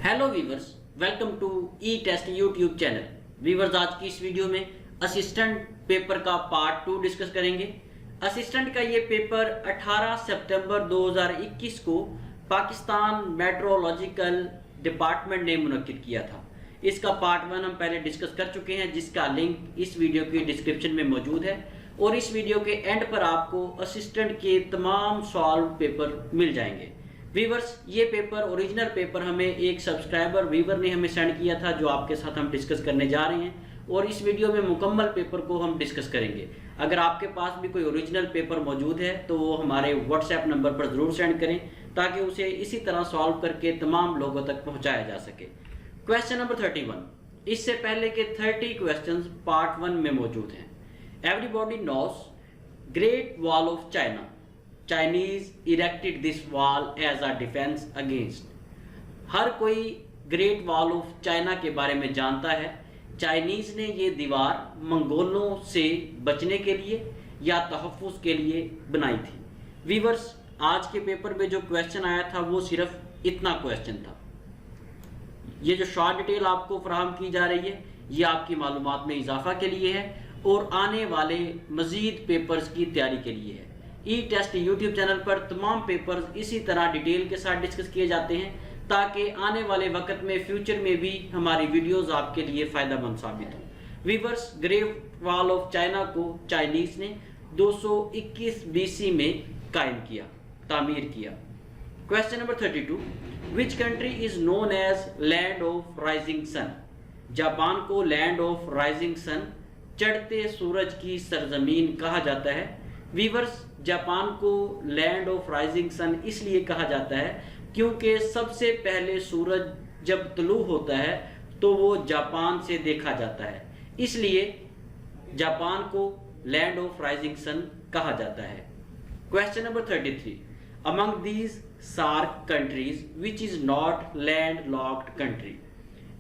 Hello viewers, welcome to E test YouTube channel. Viewers, आज की इस वीडियो में असिस्टेंट पेपर का पार्ट 2 डिस्कस करेंगे। असिस्टेंट का ये पेपर 18 सितंबर 2021 को पाकिस्तान मेट्रोलॉजिकल डिपार्टमेंट ने मुनक्किद किया था। इसका पार्ट 1 हम पहले डिस्कस कर चुके हैं, जिसका लिंक इस वीडियो की डिस्क्रिप्शन में मौजूद है और इस वीडियो के एंड पर आपको असिस्टेंट के तमाम सॉल्व पेपर मिल जाएंगे। वीवर्स, ये पेपर ओरिजिनल पेपर हमें एक सब्सक्राइबर वीवर ने हमें सेंड किया था, जो आपके साथ हम डिस्कस करने जा रहे हैं और इस वीडियो में मुकम्मल पेपर को हम डिस्कस करेंगे। अगर आपके पास भी कोई ओरिजिनल पेपर मौजूद है तो वो हमारे व्हाट्सएप नंबर पर ज़रूर सेंड करें, ताकि उसे इसी तरह सॉल्व करके तमाम लोगों तक पहुँचाया जा सके। क्वेश्चन नंबर 31, इससे पहले के 30 क्वेश्चन पार्ट 1 में मौजूद हैं। Everybody knows great wall of China, Chinese erected this wall as a defence against. हर कोई ग्रेट वॉल ऑफ चाइना के बारे में जानता है। चाइनीज ने ये दीवार मंगोलों से बचने के लिए या तहफ़्फ़ुज़ के लिए बनाई थी। वीवर्स, आज के पेपर में जो क्वेश्चन आया था वो सिर्फ इतना क्वेश्चन था। ये जो शॉर्ट डिटेल आपको फराहम की जा रही है, ये आपकी मालूमात में इजाफा के लिए है और आने वाले मज़ीद पेपर्स की तैयारी के लिए है। ई टेस्ट यूट्यूब चैनल पर तमाम पेपर्स इसी तरह डिटेल के साथ डिस्कस किए जाते हैं, ताकि आने वाले वक्त में फ्यूचर में भी हमारी वीडियोस आपके लिए फ़ायदेमंद साबित हों। Viewers, great wall of China को चाइनीज़ ने 221 BC में कायम किया, तामीर किया। Question number 32, which country is known as land of rising sun. Japan को लैंड ऑफ राइजिंग सन, चढ़ते सूरज की सरजमीन कहा जाता है। वीवर्स, जापान को लैंड ऑफ राइजिंग सन इसलिए कहा जाता है क्योंकि सबसे पहले सूरज जब तुलू होता है तो वो जापान से देखा जाता है, इसलिए जापान को लैंड ऑफ राइजिंग सन कहा जाता है। Question number 33, among these SAARC countries which is not land locked country.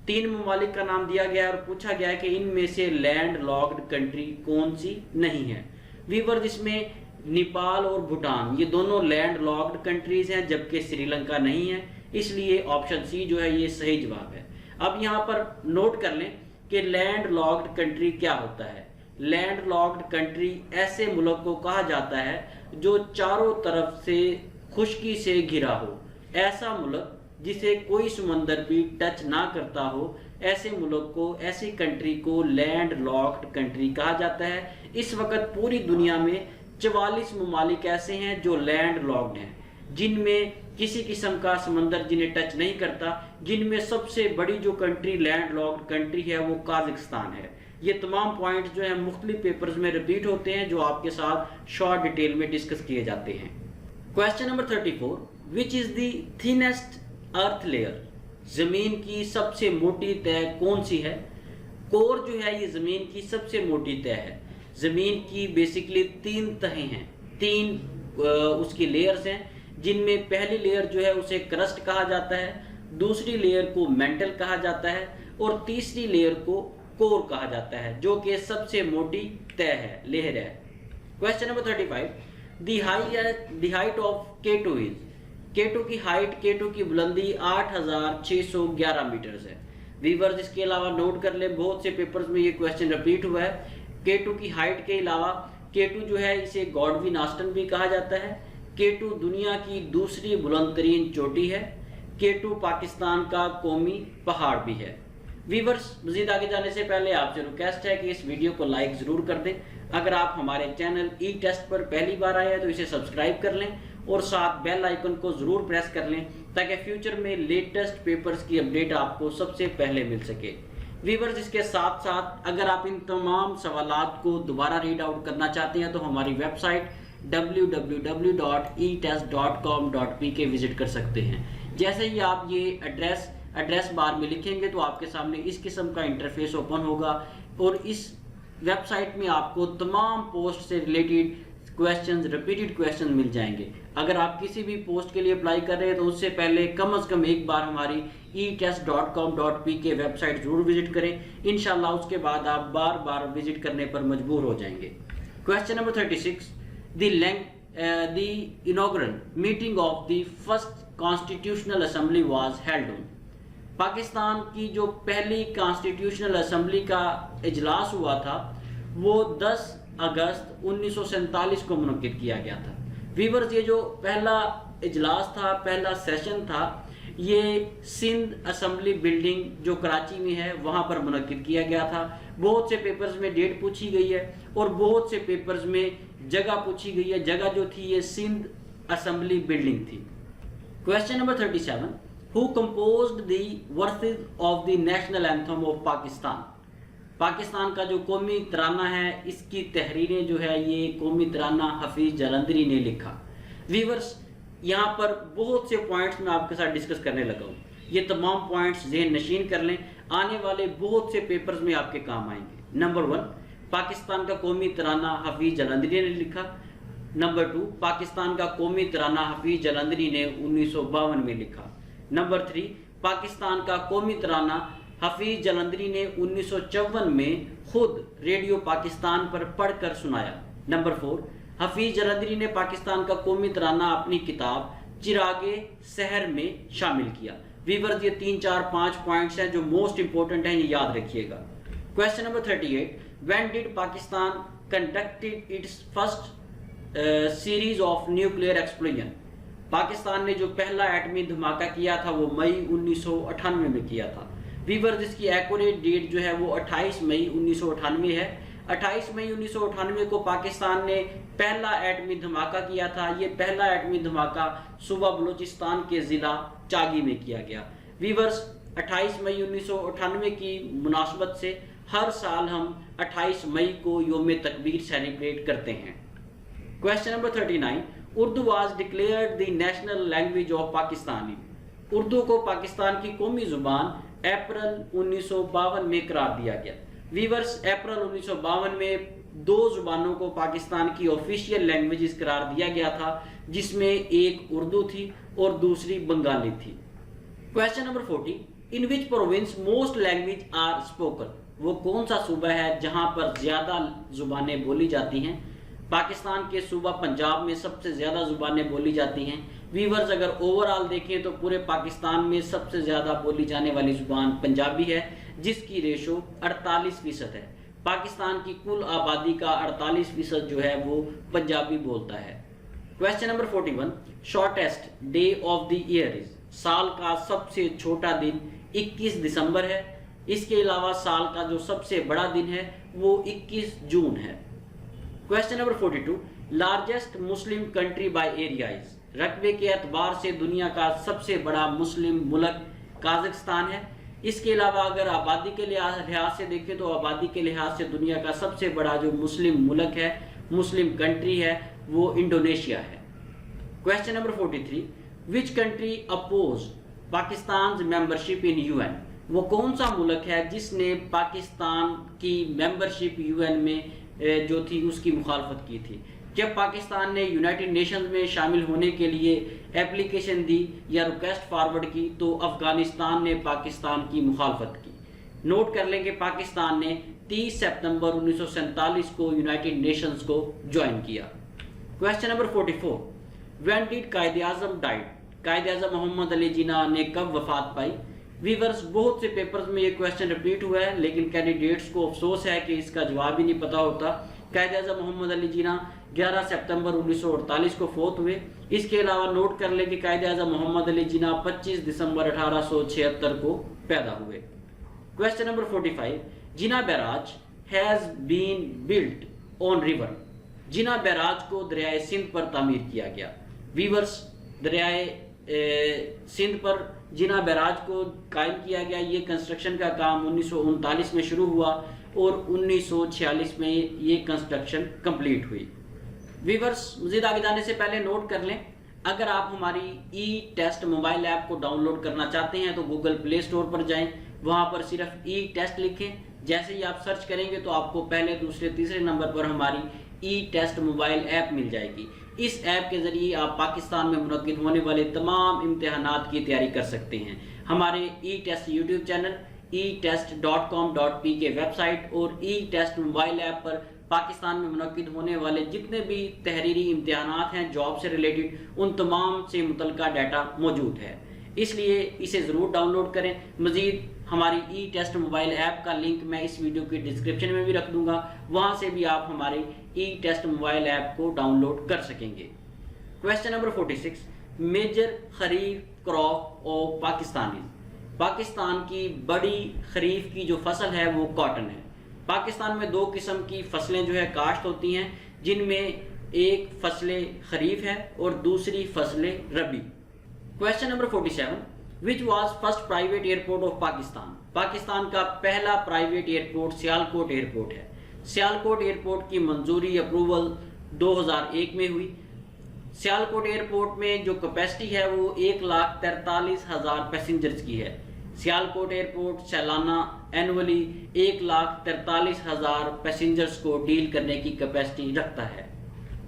3 ममालिक का नाम दिया गया और पूछा गया कि इनमें से लैंड लॉक्ड कंट्री कौन सी नहीं है। वीवर, इसमें नेपाल और भूटान ये दोनों लैंड लॉक्ड कंट्रीज हैं, जबकि श्रीलंका नहीं है, इसलिए ऑप्शन सी जो है ये सही जवाब है। अब यहाँ पर नोट कर लें कि लैंड लॉक्ड कंट्री क्या होता है। लैंड लॉक्ड कंट्री ऐसे मुल्क को कहा जाता है जो चारों तरफ से खुश्की से घिरा हो। ऐसा मुल्क जिसे कोई समंदर भी टच ना करता हो, ऐसे मुल्क को, ऐसी कंट्री को लैंड लॉक्ड कंट्री कहा जाता है। इस वक्त पूरी दुनिया में 44 ममालिक ऐसे हैं जो लैंड लॉक्ड हैं, जिनमें किसी किस्म का समंदर जिन्हें टच नहीं करता। जिनमें सबसे बड़ी जो कंट्री लैंड लॉक्ड कंट्री है वो काज़ाकिस्तान है। ये तमाम पॉइंट जो है मुख्तलिफ पेपर्स में रिपीट होते हैं, जो आपके साथ शॉर्ट डिटेल में डिस्कस किए जाते हैं। Question number 34, which is the thinnest earth layer. ज़मीन की सबसे मोटी तह कौन सी है। कोर जो है ये ज़मीन की सबसे मोटी तह है। ज़मीन की बेसिकली 3 तहें हैं, 3 उसकी लेयर्स हैं, जिनमें पहली लेयर जो है उसे क्रस्ट कहा जाता है, दूसरी लेयर को मेंटल कहा जाता है और तीसरी लेयर को कोर कहा जाता है, जो कि सबसे मोटी तह है, लेयर है। Question number 35, the height of K2 is. K2 की हाइट, K2 की बुलंदी 8611 मीटर्स है। वीवर्स, इसके अलावा नोट कर ले, बहुत से पेपर्स में ये क्वेश्चन रिपीट हुआ है। K2 की हाइट के अलावा K2 जो है इसे गॉडविन ऑस्टन भी कहा जाता है। K2 दुनिया की दूसरी बुलंद तरीन चोटी है। K2 पाकिस्तान का कौमी पहाड़ भी है। वीवर्स, मजीद आगे जाने से पहले आपसे रिक्वेस्ट है कि इस वीडियो को लाइक ज़रूर कर दें। अगर आप हमारे चैनल ई टेस्ट पर पहली बार आए हैं तो इसे सब्सक्राइब कर लें और साथ बेल आइकन को ज़रूर प्रेस कर लें, ताकि फ्यूचर में लेटेस्ट पेपर्स की अपडेट आपको सबसे पहले मिल सके। वीवर्स, इसके साथ साथ अगर आप इन तमाम सवालात को दोबारा रीड आउट करना चाहते हैं तो हमारी वेबसाइट www.etest.com.pk विजिट कर सकते हैं। जैसे ही आप ये एड्रेस बार में लिखेंगे तो आपके सामने इस किस्म का इंटरफेस ओपन होगा और इस वेबसाइट में आपको तमाम पोस्ट से रिलेटेड क्वेश्चंस, रिपीटेड क्वेश्चन मिल जाएंगे। अगर आप किसी भी पोस्ट के लिए अप्लाई कर रहे हैं तो उससे पहले कम से कम एक बार हमारी etest.com.pk वेबसाइट जरूर विजिट करें। इंशाल्लाह उसके बाद आप बार बार विजिट करने पर मजबूर हो जाएंगे। Question number 36, the inaugural meeting of the first constitutional assembly was held on. Pakistan की जो पहली कॉन्स्टिट्यूशनल असेंबली का इजलास हुआ था वो 10 अगस्त 1947 को मुनक्किद किया गया था। वीवर्स, ये जो पहला इजलास था, पहला सेशन था, ये सिंध असेंबली बिल्डिंग जो कराची में है वहाँ पर मुनक्किद किया गया था। बहुत से पेपर्स में डेट पूछी गई है और बहुत से पेपर्स में जगह पूछी गई है। जगह जो थी ये सिंध असेंबली बिल्डिंग थी। Question number 37, who composed the versus of the national anthem of Pakistan. Pakistan का जो कौमी तराना है इसकी तहरीरें जो है ये कौमी तराना हफीज जलंधरी ने लिखा। वीवर्स, यहाँ पर बहुत से पॉइंट्स मैं आपके साथ डिस्कस करने लगा हूँ। ये तमाम पॉइंट्स ज़हन नशीन कर लें, आने वाले बहुत से पेपर्स में आपके काम आएंगे। नंबर 1, पाकिस्तान का कौमी तराना हफीज जलंधरी ने लिखा। नंबर 2, पाकिस्तान का कौमी तराना हफीज जलंधरी ने 1952 में लिखा। नंबर 3, पाकिस्तान का कौमी तराना हफीज जलंधरी ने 1954 में खुद रेडियो पाकिस्तान पर पढ़कर सुनाया। नंबर 4, हफीज जलंधरी ने पाकिस्तान का कौमी तराना अपनी किताब चिरागे सहर में शामिल किया। वीवर्स, ये 3, 4, 5 पॉइंट्स हैं जो मोस्ट इंपॉर्टेंट हैं, ये याद रखिएगा। Question number 38, when did Pakistan conducted it's first series of nuclear explosion. Pakistan ने जो पहला एटमी धमाका किया था वो मई 1998 में किया था। वीवर्स, इसकी एक्यूरेट डेट जो है वो 28 मई 1998 है। 28 मई 1998 को पाकिस्तान ने पहला एटमी धमाका किया था। ये पहला एटमी धमाका सूबा बलूचिस्तान के ज़िला चागी में किया गया। वीवर्स, 28 मई 1998 की मुनासबत से हर साल हम 28 मई को योम तकबीर सेलिब्रेट करते हैं। Question number 39, Urdu was declared the national language of Pakistan. Urdu को पाकिस्तान की कौमी जुबान अप्रैल 1952 में करार दिया गया। वीवर्स, अप्रैल 1952 में 2 जुबानों को पाकिस्तान की ऑफिशियल लैंग्वेजेस करार दिया गया था, जिसमें एक उर्दू थी और दूसरी बंगाली थी। Question number 40, in which province most language are spoken. वो कौन सा सूबा है जहां पर ज्यादा जुबानें बोली जाती हैं। पाकिस्तान के सूबा पंजाब में सबसे ज्यादा जुबानें बोली जाती हैं। वीवर्स, अगर ओवरऑल देखें तो पूरे पाकिस्तान में सबसे ज्यादा बोली जाने वाली जुबान पंजाबी है, जिसकी रेशो 48% है। पाकिस्तान की कुल आबादी का 48% जो है वो पंजाबी बोलता है। Question number 41, shortest day of the year is. साल का सबसे छोटा दिन 21 दिसंबर है। इसके अलावा साल का जो सबसे बड़ा दिन है वो 21 जून है। Question number 42, largest Muslim country by area is. रकबे के एतबार से दुनिया का सबसे बड़ा मुस्लिम मुल्क काज़ाकिस्तान है। इसके अलावा अगर आबादी के लिहाज से देखें तो आबादी के लिहाज से दुनिया का सबसे बड़ा जो मुस्लिम मुल्क है, मुस्लिम कंट्री है, वो इंडोनेशिया है। Question number 43, which country oppose Pakistan membership in UN. वो कौन सा मुल्क है जिसने पाकिस्तान की मेंबरशिप यूएन में जो थी उसकी मुखालफत की थी। जब पाकिस्तान ने यूनाइटेड नेशंस में शामिल होने के लिए एप्लीकेशन दी या रिक्वेस्ट फॉरवर्ड की तो अफगानिस्तान ने पाकिस्तान की मुखालफत की। नोट कर लें कि पाकिस्तान ने 30 सितंबर 1947 को यूनाइटेड नेशंस को ज्वाइन किया। क्वेश्चन नंबर 44, व्हेन डिड कायदे आज़म डाइड। कायदे आज़म मोहम्मद अली जिन्ना ने कब वफात पाई। वीवर्स, बहुत से पेपर्स में ये क्वेश्चन रिपीट हुआ है, लेकिन कैंडिडेट्स को अफसोस है कि इसका जवाब ही नहीं पता होता। कायदे आज़म मोहम्मद अली जिन्ना 11 सितंबर 1948 को फौत हुए। इसके अलावा नोट कर लें कि कायदे आज़म मोहम्मद अली जिन्ना 25 दिसंबर 1876 को पैदा हुए। Question number 45, Jinnah barrage has been built on river. Jinnah barrage को दरियाए सिंध पर तामीर किया गया। वीवर्स, दरियाए सिंध पर जिन्ना बैराज को कायम किया गया। ये कंस्ट्रक्शन का काम 1939 में शुरू हुआ और 1946 में ये कंस्ट्रक्शन कंप्लीट हुई। वीवर्स, मज़ीद आगे जाने से पहले नोट कर लें, अगर आप हमारी ई टेस्ट मोबाइल ऐप को डाउनलोड करना चाहते हैं तो गूगल प्ले स्टोर पर जाएं, वहां पर सिर्फ ई टेस्ट लिखें। जैसे ही आप सर्च करेंगे तो आपको पहले, दूसरे, तीसरे नंबर पर हमारी ई टेस्ट मोबाइल ऐप मिल जाएगी। इस ऐप के जरिए आप पाकिस्तान में मुनक्किद होने वाले तमाम इम्तिहानात की तैयारी कर सकते हैं। हमारे E test YouTube channel, etest.com.p के वेबसाइट और ई टेस्ट मोबाइल ऐप पर पाकिस्तान में मुनक्किद होने वाले जितने भी तहरीरी इम्तिहानात हैं जॉब से रिलेटेड, उन तमाम से मुतल्लिका डाटा मौजूद है। इसलिए इसे ज़रूर डाउनलोड करें। मज़ीद हमारी ई टेस्ट मोबाइल ऐप का लिंक मैं इस वीडियो के डिस्क्रिप्शन में भी रख दूंगा, वहाँ से भी आप हमारे ई टेस्ट मोबाइल ऐप को डाउनलोड कर सकेंगे। Question number 46, major kharif crop of Pakistan. Pakistan की बड़ी खरीफ की जो फसल है वो कॉटन है। पाकिस्तान में दो किस्म की फसलें जो है काश्त होती हैं, जिनमें एक फसलें खरीफ है और दूसरी फसलें रबी। Question number 47, which was first private airport of Pakistan. Pakistan का पहला प्राइवेट एयरपोर्ट सियालकोट एयरपोर्ट है। सियालकोट एयरपोर्ट की मंजूरी अप्रूवल 2001 में हुई। सियालकोट एयरपोर्ट में जो कैपेसिटी है वो 1,43,000 पैसेंजर्स की है। सियालकोट एयरपोर्ट सालाना एनुअली 1,43,000 पैसेंजर्स को डील करने की कैपेसिटी रखता है।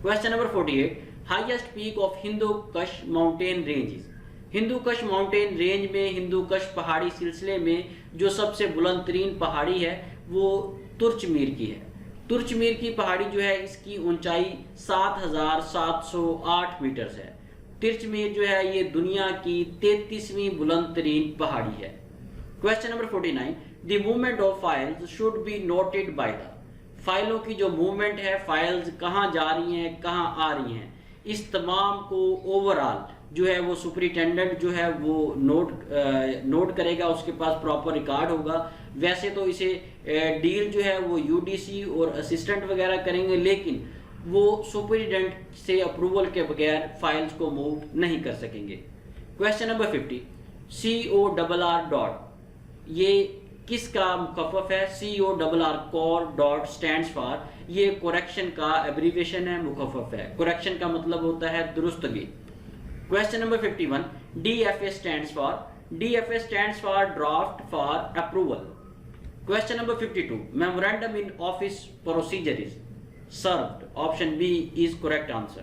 Question number 48, highest peak of Hindu कश माउंटेन रेंजेस। हिंदू कश माउंटेन रेंज में, हिंदू कश पहाड़ी सिलसिले में जो सबसे बुलंद तरीन पहाड़ी है वो तुर्चमीर की है। तुर्चमीर की पहाड़ी जो है इसकी ऊंचाई 7,708 मीटर्स है। तुर्चमीर जो है ये दुनिया की 33वीं बुलंद तरीन पहाड़ी है। Question number 49, the movement of files should be noted by the. फाइलों की जो मूवमेंट है, फाइल्स कहाँ जा रही हैं, कहाँ आ रही हैं, इस तमाम को ओवरऑल जो है वो सुपरिटेंडेंट जो है वो नोट करेगा, उसके पास प्रॉपर रिकॉर्ड होगा। वैसे तो इसे डील जो है वो यूडीसी और असिस्टेंट वगैरह करेंगे, लेकिन वो सुपरिटेंडेंट से अप्रूवल के बगैर फाइल्स को मूव नहीं कर सकेंगे। क्वेश्चन नंबर 50, CORR डॉट, ये किसका मुखफ़फ़ है। CORR corr dot stands for, ये करेक्शन का एब्रीविएशन है, मुखफ़फ़ है। करेक्शन का मतलब होता है दुरुस्तगी। Question number 51, DFA stands for, DFA stands for draft for approval. Question number 52, memorandum in office procedure is served, option B is correct answer.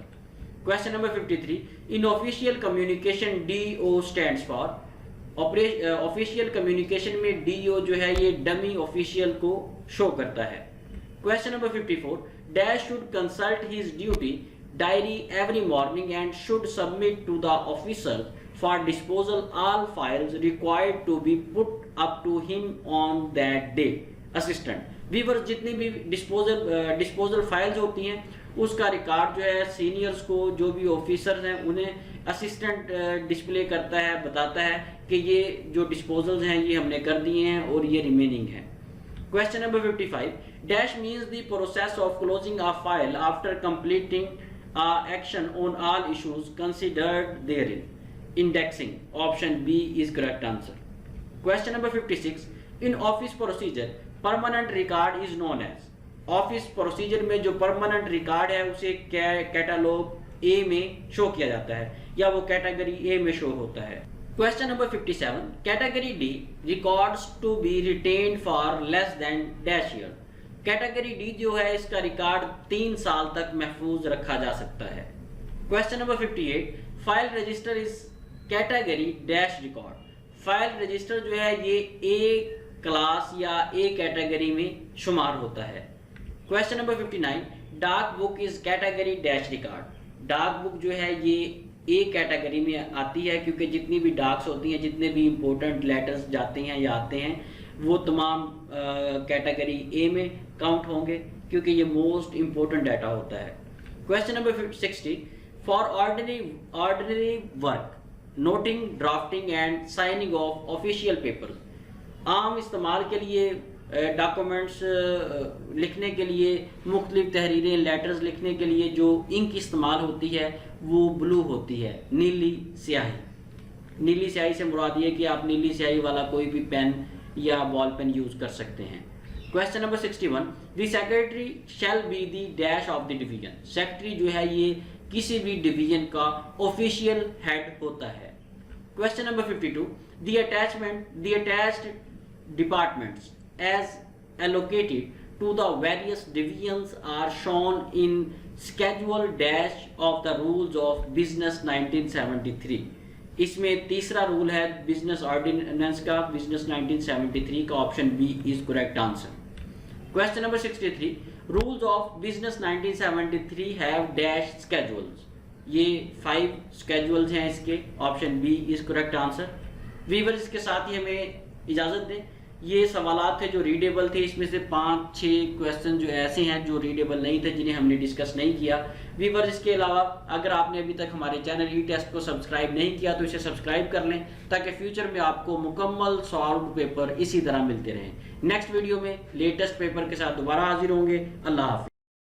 Question number 53, in official communication DO stands for. Official communication में DO जो है ये dummy official को show करता है। Question number 54, dash should consult his duty diary every morning and should submit to the officer for disposal all files required to be put up to him on that day. Assistant viewers, जितनी भी disposal files होती हैं उसका record जो है seniors को, जो भी ऑफिसर्स हैं उन्हें असिस्टेंट डिस्प्ले करता है, बताता है कि ये जो डिस्पोजल्स हैं ये हमने कर दिए हैं और ये रिमेनिंग है। Question number 55, dash means the process of closing a file after completing action on all issues considered therein, indexing, option B is correct answer. Question number 56, in office procedure permanent record is known as. Office procedure में जो permanent record है उसे catalogue ए में show किया जाता है या वो कैटेगरी ए में शो होता है। Question number 57, category D records to be retained for less than dash year. Category D जो है इसका रिकॉर्ड 3 साल तक महफूज रखा जा सकता है। Question number 58, file register is category dash record. File register जो है ये ए क्लास या ए कैटेगरी में शुमार होता है। क्वेश्चन नंबर 59, डाक book is category dash record. डाक बुक जो है ये ए कैटेगरी में आती है क्योंकि जितनी भी डाक्स होती हैं, जितने भी इंपॉर्टेंट लेटर्स जाते हैं या आते हैं वो तमाम कैटेगरी ए में काउंट होंगे क्योंकि ये मोस्ट इंपॉर्टेंट डाटा होता है। Question number 60, for ordinary work noting, drafting and signing off official papers, आम इस्तेमाल के लिए डॉक्यूमेंट्स लिखने के लिए, मुख्तलिफ तहरीरें, लेटर्स लिखने के लिए जो इंक इस्तेमाल होती है वो ब्लू होती है, नीली स्याही। नीली स्याही से मुराद ये कि आप नीली स्याही वाला कोई भी पेन या बॉल पेन यूज कर सकते हैं। Question number 61, the secretary shall be the dash of the division. Secretary जो है ये किसी भी डिवीजन का ऑफिशियल हेड होता है। Question number 52, the attached departments as allocated to the various divisions are shown in schedule dash of the rules of business 1973। इसमें तीसरा रूल है बिजनेस ऑर्डिनेंस का, बिजनेस 1973 का, option B is correct answer. Question number 63, rules of business 1973 have dash schedules. ये 5 schedules हैं इसके, option B is correct answer. Viewers इसके साथ ही हमें इजाज़त दें। ये सवालात थे जो रीडेबल थे, इसमें से 5-6 क्वेश्चन जो ऐसे हैं जो रीडेबल नहीं थे, जिन्हें हमने डिस्कस नहीं किया। व्यूअर्स इसके अलावा अगर आपने अभी तक हमारे चैनल ई टेस्ट को सब्सक्राइब नहीं किया तो इसे सब्सक्राइब कर लें, ताकि फ्यूचर में आपको मुकम्मल सॉल्व पेपर इसी तरह मिलते रहें। नेक्स्ट वीडियो में लेटेस्ट पेपर के साथ दोबारा हाजिर होंगे। अल्लाह हाफिज़।